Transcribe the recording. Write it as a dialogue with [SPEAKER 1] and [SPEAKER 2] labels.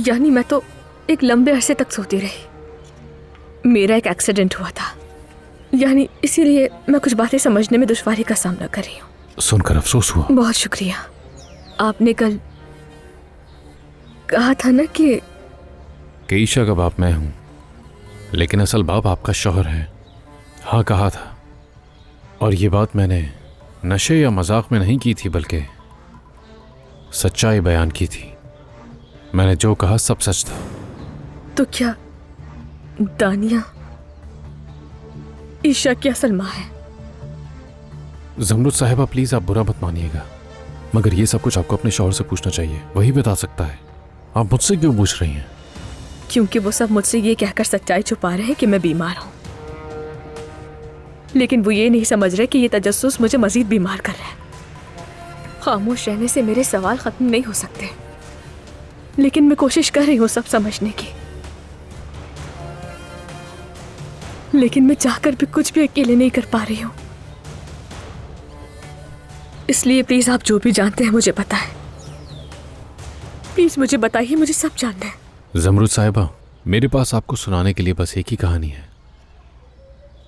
[SPEAKER 1] यानी मैं तो एक लंबे अरसे तक सोती रही। मेरा एक एक्सीडेंट हुआ था, यानी इसीलिए मैं कुछ बातें समझने में दुश्वारी का सामना कर रही हूँ।
[SPEAKER 2] सुनकर अफसोस हुआ।
[SPEAKER 1] बहुत शुक्रिया। आपने कल कहा था ना कि
[SPEAKER 2] ईशा का बाप मैं हूं, लेकिन असल बाप आपका शौहर है। हाँ कहा था, और ये बात मैंने नशे या मजाक में नहीं की थी, बल्कि सच्चाई बयान की थी। मैंने जो कहा सब सच था।
[SPEAKER 1] तो क्या दानिया ईशा की असल माँ है?
[SPEAKER 2] जमरुद साहिबा प्लीज आप बुरा मत मानिएगा, मगर ये सब कुछ आपको अपने शौहर से पूछना चाहिए, वही बता सकता है। आप मुझसे क्यों पूछ रही हैं?
[SPEAKER 1] क्योंकि वो सब मुझसे ये कहकर सच्चाई छुपा रहे हैं कि मैं बीमार हूं, लेकिन वो ये नहीं समझ रहे कि ये तजस्सुस मुझे मजीद बीमार कर रहा है। खामोश रहने से मेरे सवाल खत्म नहीं हो सकते, लेकिन मैं कोशिश कर रही हूँ सब समझने की, लेकिन मैं चाहकर भी कुछ भी अकेले नहीं कर पा रही हूँ। इसलिए प्लीज आप जो भी जानते हैं मुझे बताएं। प्लीज मुझे बताइए, मुझे सब जानना है।
[SPEAKER 2] जमरुद साहिबा, मेरे पास आपको सुनाने के लिए बस एक ही कहानी है।